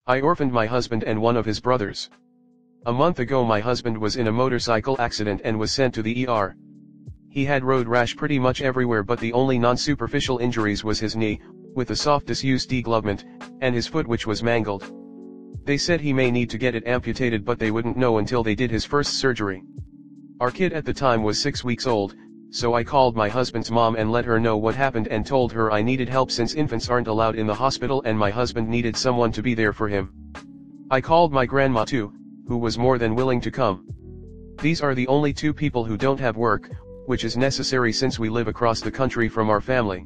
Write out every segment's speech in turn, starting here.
I orphaned my husband and one of his brothers. A month ago my husband was in a motorcycle accident and was sent to the ER. He had road rash pretty much everywhere, but the only non-superficial injuries was his knee, with a soft disused deglovement, and his foot, which was mangled. They said he may need to get it amputated, but they wouldn't know until they did his first surgery. Our kid at the time was 6 weeks old, so I called my husband's mom and let her know what happened and told her I needed help since infants aren't allowed in the hospital and my husband needed someone to be there for him. I called my grandma too, who was more than willing to come. These are the only two people who don't have work, which is necessary since we live across the country from our family.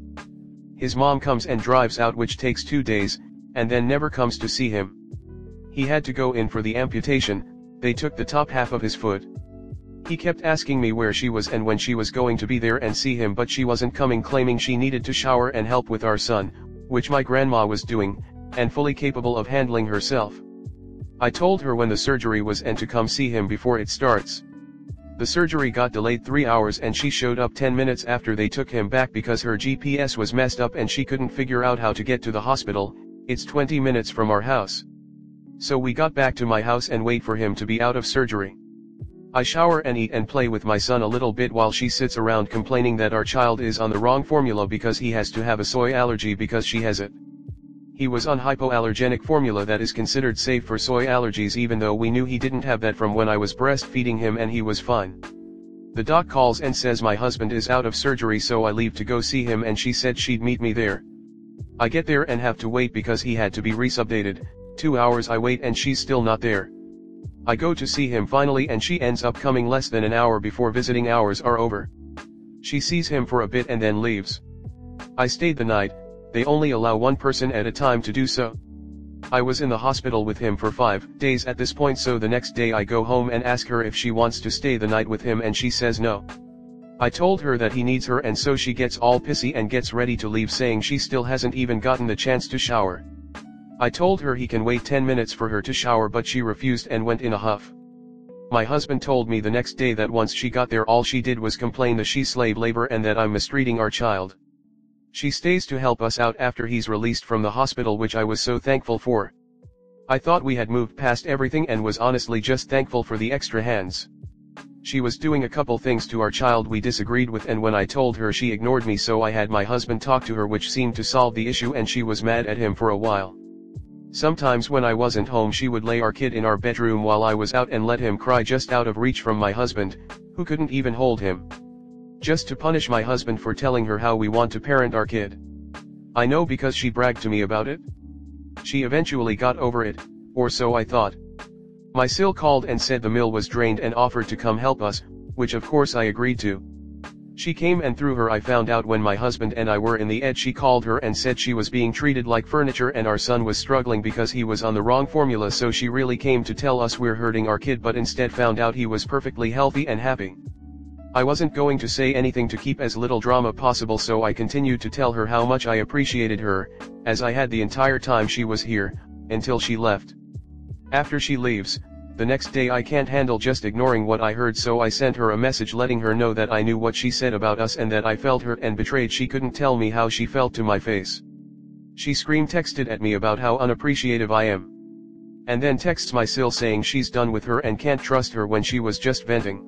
His mom comes and drives out, which takes 2 days, and then never comes to see him. He had to go in for the amputation. They took the top half of his foot. He kept asking me where she was and when she was going to be there and see him, but she wasn't coming, claiming she needed to shower and help with our son, which my grandma was doing, and fully capable of handling herself. I told her when the surgery was and to come see him before it starts. The surgery got delayed 3 hours and she showed up 10 minutes after they took him back because her GPS was messed up and she couldn't figure out how to get to the hospital. It's 20 minutes from our house. So we got back to my house and wait for him to be out of surgery. I shower and eat and play with my son a little bit while she sits around complaining that our child is on the wrong formula because he has to have a soy allergy because she has it. He was on hypoallergenic formula that is considered safe for soy allergies, even though we knew he didn't have that from when I was breastfeeding him and he was fine. The doc calls and says my husband is out of surgery, so I leave to go see him and she said she'd meet me there. I get there and have to wait because he had to be resubdated. 2 hours I wait and she's still not there. I go to see him finally and she ends up coming less than an hour before visiting hours are over. She sees him for a bit and then leaves. I stayed the night. They only allow one person at a time to do so. I was in the hospital with him for 5 days at this point, so the next day I go home and ask her if she wants to stay the night with him and she says no. I told her that he needs her, and so she gets all pissy and gets ready to leave, saying she still hasn't even gotten the chance to shower. I told her he can wait 10 minutes for her to shower, but she refused and went in a huff. My husband told me the next day that once she got there all she did was complain that she's slave labor and that I'm mistreating our child. She stays to help us out after he's released from the hospital, which I was so thankful for. I thought we had moved past everything and was honestly just thankful for the extra hands. She was doing a couple things to our child we disagreed with, and when I told her she ignored me, so I had my husband talk to her, which seemed to solve the issue, and she was mad at him for a while. Sometimes when I wasn't home she would lay our kid in our bedroom while I was out and let him cry just out of reach from my husband, who couldn't even hold him. Just to punish my husband for telling her how we want to parent our kid. I know, because she bragged to me about it. She eventually got over it, or so I thought. My sil called and said the mill was drained and offered to come help us, which of course I agreed to. She came, and through her I found out when my husband and I were in the ed. She called her and said she was being treated like furniture and our son was struggling because he was on the wrong formula, so she really came to tell us we're hurting our kid, but instead found out he was perfectly healthy and happy. I wasn't going to say anything to keep as little drama possible, so I continued to tell her how much I appreciated her, as I had the entire time she was here, until she left. After she leaves, the next day I can't handle just ignoring what I heard, so I sent her a message letting her know that I knew what she said about us and that I felt hurt and betrayed. She couldn't tell me how she felt to my face. She texted at me about how unappreciative I am. And then texts my sil saying she's done with her and can't trust her when she was just venting.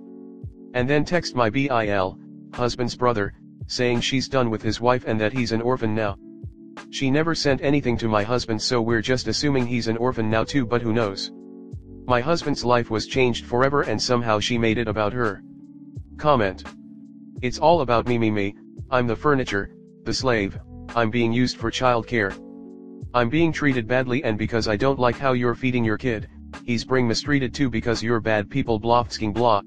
And then text my BIL, husband's brother, saying she's done with his wife and that he's an orphan now. She never sent anything to my husband, so we're just assuming he's an orphan now too, but who knows. My husband's life was changed forever and somehow she made it about her. Comment. It's all about me. I'm the furniture, the slave. I'm being used for childcare. I'm being treated badly, and because I don't like how you're feeding your kid, he's being mistreated too because you're bad people, blah blah.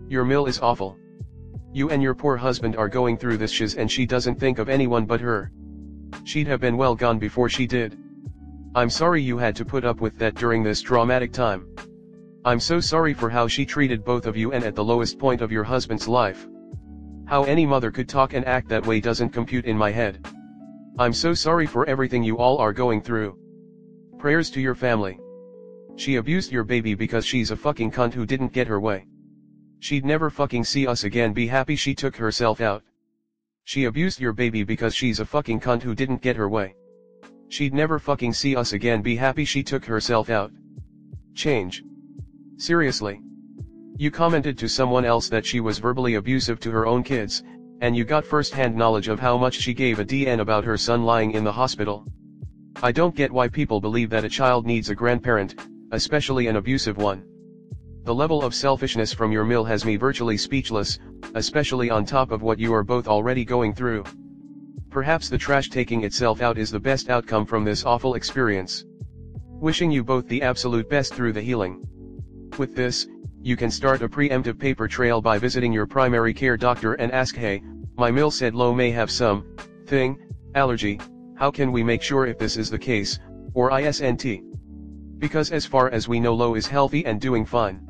Your mill is awful. You and your poor husband are going through this shiz and she doesn't think of anyone but her. She'd have been well gone before she did. I'm sorry you had to put up with that during this traumatic time. I'm so sorry for how she treated both of you and at the lowest point of your husband's life. How any mother could talk and act that way doesn't compute in my head. I'm so sorry for everything you all are going through. Prayers to your family. She abused your baby because she's a fucking cunt who didn't get her way. She'd never fucking see us again. Be happy she took herself out. She abused your baby because she's a fucking cunt who didn't get her way. She'd never fucking see us again. Be happy she took herself out. Change. Seriously. You commented to someone else that she was verbally abusive to her own kids, and you got first-hand knowledge of how much she gave a DN about her son lying in the hospital. I don't get why people believe that a child needs a grandparent, especially an abusive one. The level of selfishness from your mill has me virtually speechless, especially on top of what you are both already going through. Perhaps the trash taking itself out is the best outcome from this awful experience. Wishing you both the absolute best through the healing. With this, you can start a preemptive paper trail by visiting your primary care doctor and ask, hey, my mill said Lo may have some allergy, how can we make sure if this is the case, or ISNT? Because as far as we know Lo is healthy and doing fine.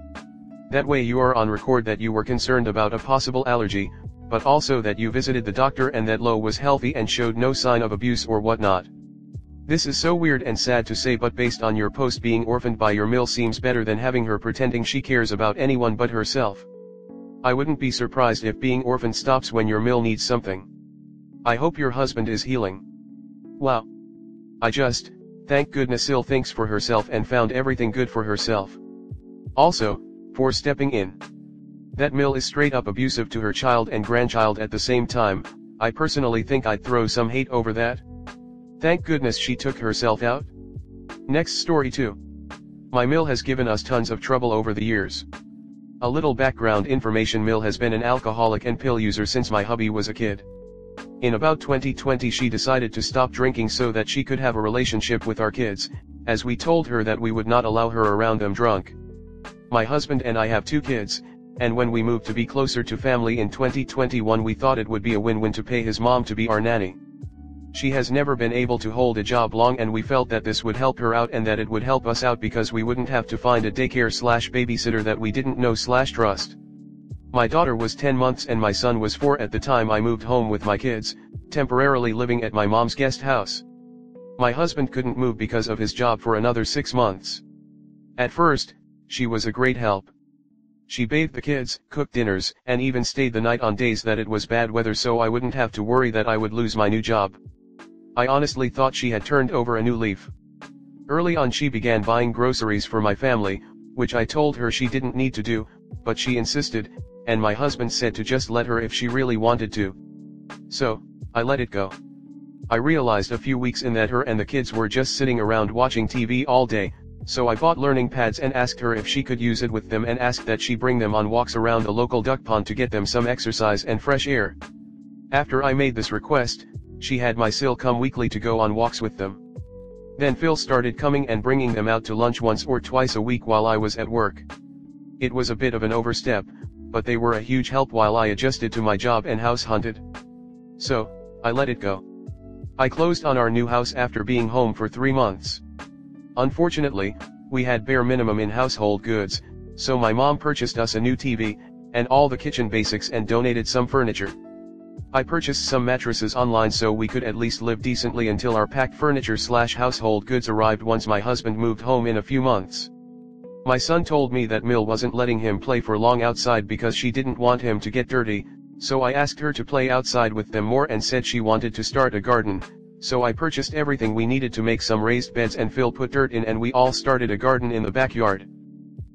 That way you are on record that you were concerned about a possible allergy, but also that you visited the doctor and that Lo was healthy and showed no sign of abuse or whatnot. This is so weird and sad to say, but based on your post, being orphaned by your mill seems better than having her pretending she cares about anyone but herself. I wouldn't be surprised if being orphaned stops when your mill needs something. I hope your husband is healing. Wow. Thank goodness Sil thinks for herself and found everything good for herself. Also, for stepping in. That mill is straight up abusive to her child and grandchild at the same time. I personally think I'd throw some hate over that. Thank goodness she took herself out. Next story 2. My mill has given us tons of trouble over the years. A little background information: Mill has been an alcoholic and pill user since my hubby was a kid. In about 2020 she decided to stop drinking so that she could have a relationship with our kids, as we told her that we would not allow her around them drunk. My husband and I have 2 kids, and when we moved to be closer to family in 2021 we thought it would be a win-win to pay his mom to be our nanny. She has never been able to hold a job long, and we felt that this would help her out and that it would help us out because we wouldn't have to find a daycare/babysitter that we didn't know/trust. My daughter was 10 months and my son was 4 at the time I moved home with my kids, temporarily living at my mom's guest house. My husband couldn't move because of his job for another 6 months. At first, she was a great help. She bathed the kids, cooked dinners, and even stayed the night on days that it was bad weather so I wouldn't have to worry that I would lose my new job. I honestly thought she had turned over a new leaf. Early on she began buying groceries for my family, which I told her she didn't need to do, but she insisted, and my husband said to just let her if she really wanted to. So, I let it go. I realized a few weeks in that her and the kids were just sitting around watching TV all day, so I bought learning pads and asked her if she could use it with them and asked that she bring them on walks around the local duck pond to get them some exercise and fresh air. After I made this request, she had my Sil come weekly to go on walks with them. Then Phil started coming and bringing them out to lunch once or twice a week while I was at work. It was a bit of an overstep, but they were a huge help while I adjusted to my job and house hunted. So, I let it go. I closed on our new house after being home for 3 months. Unfortunately, we had bare minimum in household goods, so my mom purchased us a new TV, and all the kitchen basics and donated some furniture. I purchased some mattresses online so we could at least live decently until our packed furniture/household goods arrived once my husband moved home in a few months. My son told me that Mill wasn't letting him play for long outside because she didn't want him to get dirty, so I asked her to play outside with them more and said she wanted to start a garden, so I purchased everything we needed to make some raised beds and Phil put dirt in and we all started a garden in the backyard.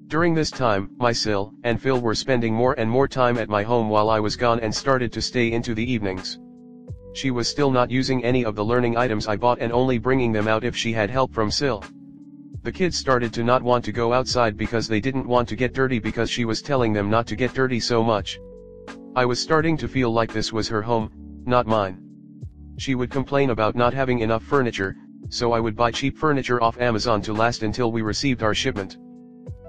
During this time, my Sil and Phil were spending more and more time at my home while I was gone and started to stay into the evenings. She was still not using any of the learning items I bought and only bringing them out if she had help from Sil. The kids started to not want to go outside because they didn't want to get dirty because she was telling them not to get dirty so much. I was starting to feel like this was her home, not mine. She would complain about not having enough furniture, so I would buy cheap furniture off Amazon to last until we received our shipment.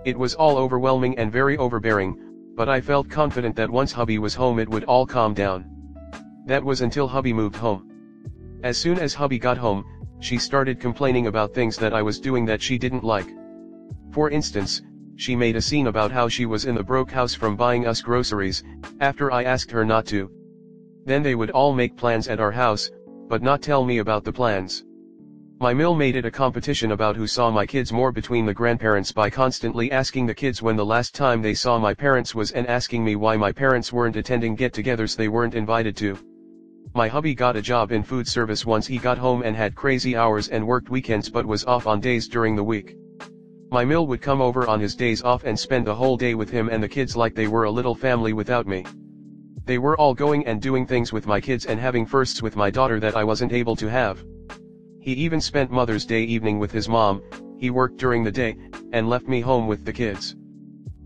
It was all overwhelming and very overbearing, but I felt confident that once hubby was home it would all calm down. That was until hubby moved home. As soon as hubby got home, she started complaining about things that I was doing that she didn't like. For instance, she made a scene about how she was in the broke house from buying us groceries, after I asked her not to. Then they would all make plans at our house, but not tell me about the plans. My Mill made it a competition about who saw my kids more between the grandparents by constantly asking the kids when the last time they saw my parents was and asking me why my parents weren't attending get-togethers they weren't invited to. My hubby got a job in food service once he got home and had crazy hours and worked weekends but was off on days during the week. My Mil would come over on his days off and spend the whole day with him and the kids like they were a little family without me. They were all going and doing things with my kids and having firsts with my daughter that I wasn't able to have. He even spent Mother's Day evening with his mom. He worked during the day, and left me home with the kids.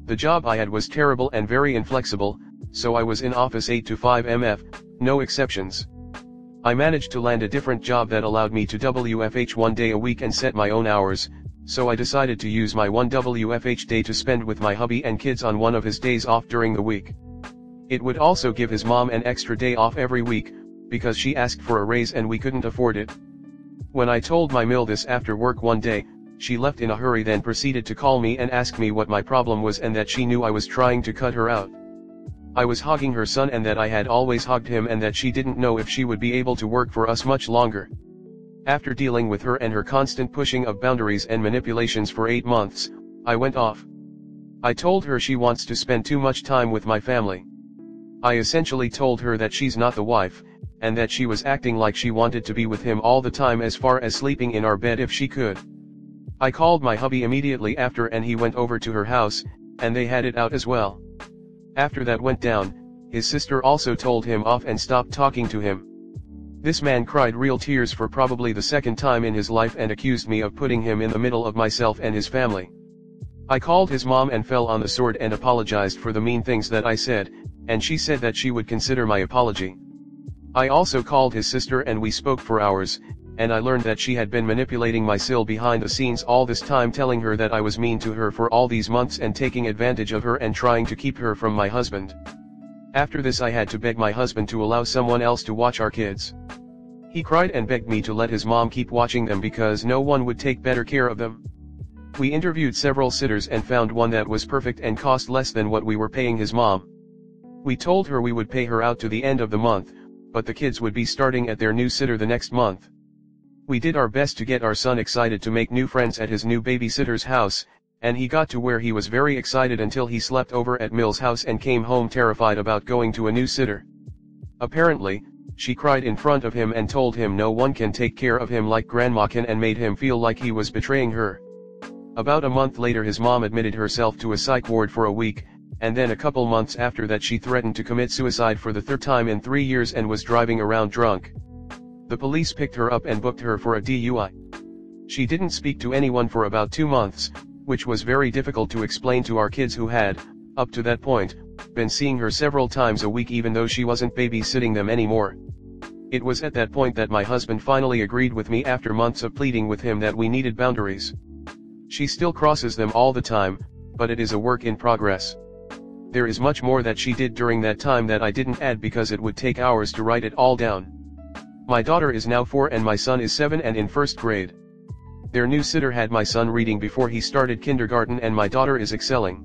The job I had was terrible and very inflexible, so I was in office 8 to 5 mf, no exceptions. I managed to land a different job that allowed me to WFH 1 day a week and set my own hours, so I decided to use my 1 WFH day to spend with my hubby and kids on one of his days off during the week. It would also give his mom an extra day off every week, because she asked for a raise and we couldn't afford it. When I told my Mil this after work one day, she left in a hurry, then proceeded to call me and ask me what my problem was and that she knew I was trying to cut her out. I was hogging her son and that I had always hogged him and that she didn't know if she would be able to work for us much longer. After dealing with her and her constant pushing of boundaries and manipulations for 8 months, I went off. I told her she wants to spend too much time with my family. I essentially told her that she's not the wife, and that she was acting like she wanted to be with him all the time, as far as sleeping in our bed if she could. I called my hubby immediately after and he went over to her house, and they had it out as well. After that went down, his sister also told him off and stopped talking to him. This man cried real tears for probably the second time in his life and accused me of putting him in the middle of myself and his family. I called his mom and fell on the sword and apologized for the mean things that I said, and she said that she would consider my apology. I also called his sister and we spoke for hours, and I learned that she had been manipulating my Sil behind the scenes all this time, telling her that I was mean to her for all these months and taking advantage of her and trying to keep her from my husband. After this I had to beg my husband to allow someone else to watch our kids. He cried and begged me to let his mom keep watching them because no one would take better care of them. We interviewed several sitters and found one that was perfect and cost less than what we were paying his mom. We told her we would pay her out to the end of the month, but the kids would be starting at their new sitter the next month. We did our best to get our son excited to make new friends at his new babysitter's house, and he got to where he was very excited until he slept over at Mil's house and came home terrified about going to a new sitter. Apparently, she cried in front of him and told him no one can take care of him like grandma can, and made him feel like he was betraying her. About a month later his mom admitted herself to a psych ward for a week, and then a couple months after that she threatened to commit suicide for the 3rd time in 3 years and was driving around drunk. The police picked her up and booked her for a DUI. She didn't speak to anyone for about 2 months, which was very difficult to explain to our kids who had, up to that point, been seeing her several times a week even though she wasn't babysitting them anymore. It was at that point that my husband finally agreed with me after months of pleading with him that we needed boundaries. She still crosses them all the time, but it is a work in progress. There is much more that she did during that time that I didn't add because it would take hours to write it all down. My daughter is now 4 and my son is 7 and in 1st grade. Their new sitter had my son reading before he started kindergarten and my daughter is excelling.